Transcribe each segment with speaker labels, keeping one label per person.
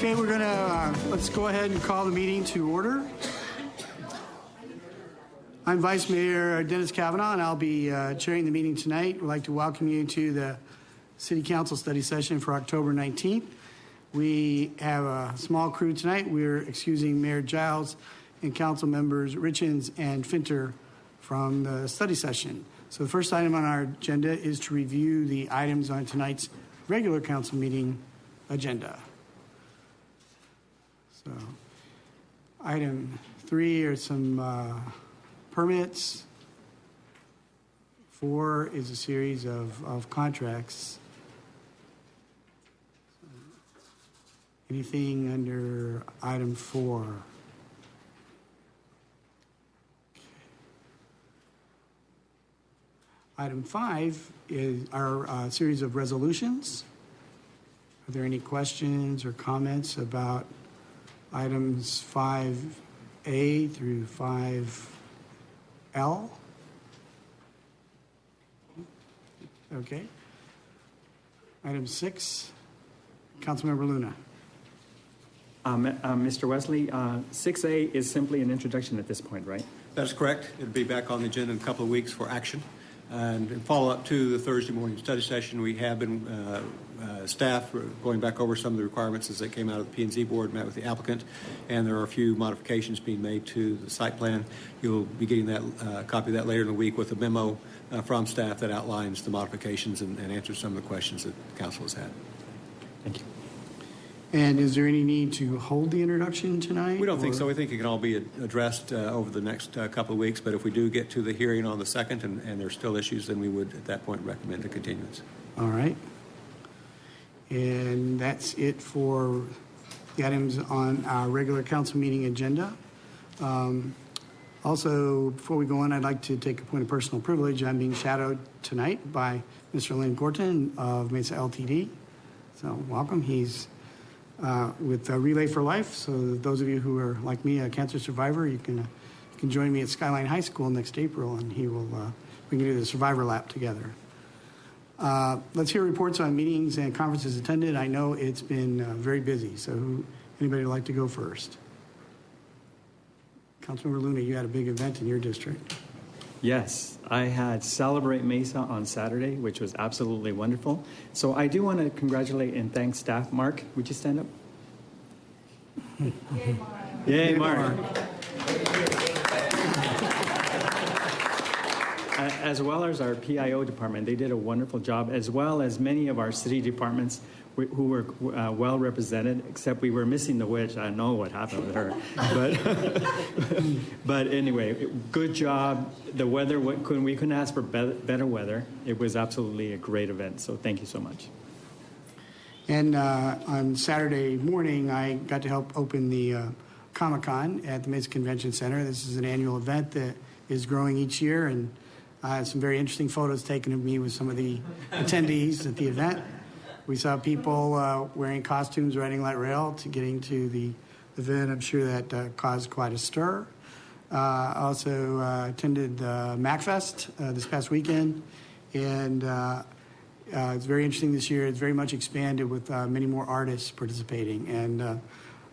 Speaker 1: Okay, we're gonna let's go ahead and call the meeting to order. I'm Vice Mayor Dennis Kavanaugh, and I'll be chairing the meeting tonight. We'd like to welcome you to the City Council study session for October 19th. We have a small crew tonight. We're excusing Mayor Giles and Council members Richins and Finter from the study session. So the first item on our agenda is to review the items on tonight's regular council meeting agenda. So item 3 are some permits. 4 is a series of contracts. Anything under item 4? Item 5 is our series of resolutions. Are there any questions or comments about items 5A through 5L? Okay. Item 6, Councilmember Luna.
Speaker 2: Mr. Wesley, 6A is simply an introduction at this point, right?
Speaker 3: That's correct. It'll be back on the agenda in a couple of weeks for action. And in follow-up to the Thursday morning study session, we have been staff going back over some of the requirements as they came out of the P&Z board, met with the applicant, and there are a few modifications being made to the site plan. You'll be getting that copy of that later in the week with a memo from staff that outlines the modifications and answers some of the questions that the council has had.
Speaker 2: Thank you.
Speaker 1: And is there any need to hold the introduction tonight?
Speaker 3: We don't think so. We think it can all be addressed over the next couple of weeks. But if we do get to the hearing on the 2nd and there's still issues, then we would at that point recommend a continuance.
Speaker 1: All right. And that's it for the items on our regular council meeting agenda. Also, before we go on, I'd like to take a point of personal privilege. I'm being shadowed tonight by Mr. Lynn Gorton of Mesa LTD. So welcome. He's with Relay for Life. So those of you who are like me, a cancer survivor, you can join me at Skyline High School next April, and we can do the survivor lap together. Let's hear reports on meetings and conferences attended. I know it's been very busy. So anybody would like to go first? Councilmember Luna, you had a big event in your district.
Speaker 2: Yes, I had Celebrate Mesa on Saturday, which was absolutely wonderful. So I do want to congratulate and thank staff. Mark, would you stand up?
Speaker 4: Yay, Mark.
Speaker 2: Yay, Mark. As well as our PIO department, they did a wonderful job, as well as many of our city departments who were well represented, except we were missing the witch. I don't know what happened with her. But anyway, good job. The weather, we couldn't ask for better weather. It was absolutely a great event, so thank you so much.
Speaker 1: And on Saturday morning, I got to help open the Comic-Con at the Mesa Convention Center. This is an annual event that is growing each year, and I had some very interesting photos taken of me with some of the attendees at the event. We saw people wearing costumes, riding light rail to getting to the event. I'm sure that caused quite a stir. Also attended MacFest this past weekend, and it's very interesting this year. It's very much expanded with many more artists participating. And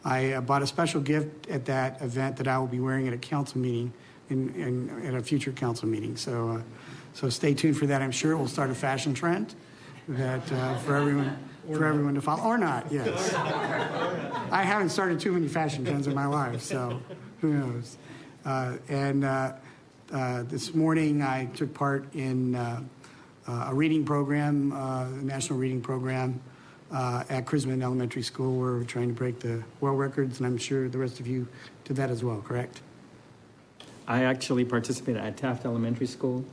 Speaker 1: I bought a special gift at that event that I will be wearing at a council meeting at a future council meeting. So stay tuned for that. I'm sure it will start a fashion trend that for everyone to follow, or not. Yes, I haven't started too many fashion trends in my life, so who knows? This morning I took part in a reading program, a national reading program at Chrisman Elementary School. We're trying to break the world records, and I'm sure the rest of you did that as well. Correct?
Speaker 2: I actually participated at Taft Elementary School.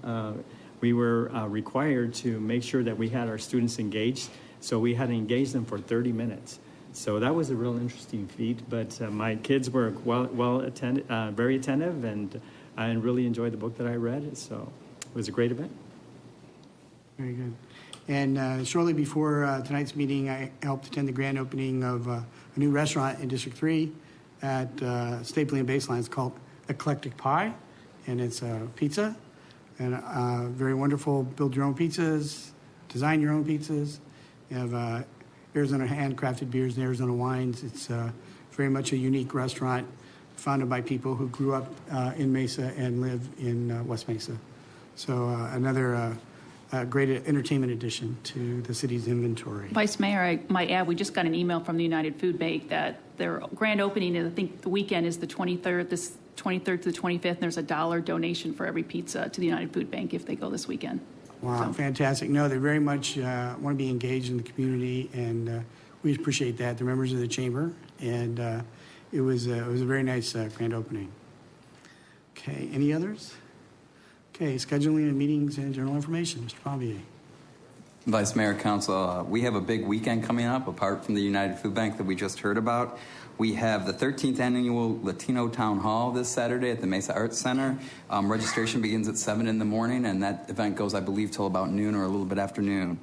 Speaker 2: We were required to make sure that we had our students engaged, so we had to engage them for 30 minutes. So that was a real interesting feat, but my kids were well attended, very attentive, and I really enjoyed the book that I read, so it was a great event.
Speaker 1: Very good. And shortly before tonight's meeting, I helped attend the grand opening of a new restaurant in District 3 at Stapley and Baseline. It's called Eclectic Pie, and it's pizza. And very wonderful. Build your own pizzas, design your own pizzas. You have Arizona handcrafted beers and Arizona wines. It's very much a unique restaurant founded by people who grew up in Mesa and live in West Mesa. So another great entertainment addition to the city's inventory.
Speaker 4: Vice Mayor, I might add, we just got an email from the United Food Bank that their grand opening, I think the weekend is the 23rd, this 23rd to the 25th, and there's a $1 donation for every pizza to the United Food Bank if they go this weekend.
Speaker 1: Wow,
Speaker 4: So.
Speaker 1: fantastic. No, they very much want to be engaged in the community, and we appreciate that. They're members of the chamber, and it was a very nice grand opening. Okay, any others? Okay, scheduling of meetings and general information. Mr. Pombier.
Speaker 5: Vice Mayor, Council, we have a big weekend coming up apart from the United Food Bank that we just heard about. We have the 13th Annual Latino Town Hall this Saturday at the Mesa Arts Center. Registration begins at 7 in the morning, and that event goes, I believe, till about noon or a little bit after noon.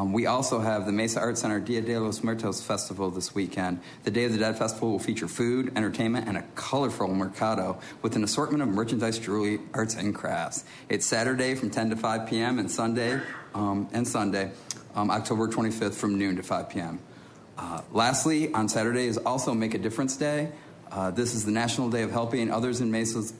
Speaker 5: We also have the Mesa Arts Center Dia de los Muertos Festival this weekend. The Day of the Dead Festival will feature food, entertainment, and a colorful mercado with an assortment of merchandise, jewelry, arts, and crafts. It's Saturday from 10 to 5 p.m. and Sunday, October 25th from noon to 5 p.m. Lastly, on Saturday is also Make a Difference Day. This is the National Day of Helping Others in Mesa's.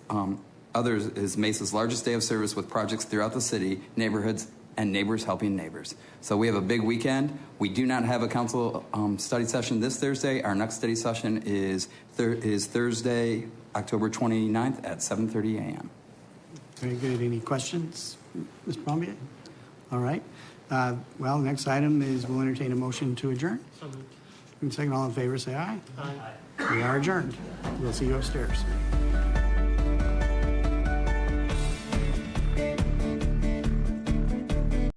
Speaker 5: Others is Mesa's largest day of service with projects throughout the city, neighborhoods, and neighbors helping neighbors. So we have a big weekend. We do not have a council study session this Thursday. Our next study session is Thursday, October 29th at 7:30 a.m.
Speaker 1: Very good. Any questions, Mr. Pombier? All right. Well, the next item is we'll entertain a motion to adjourn.
Speaker 6: So moved.
Speaker 1: And second, all in favor, say aye.
Speaker 6: Aye.
Speaker 1: We are adjourned. We'll see you upstairs.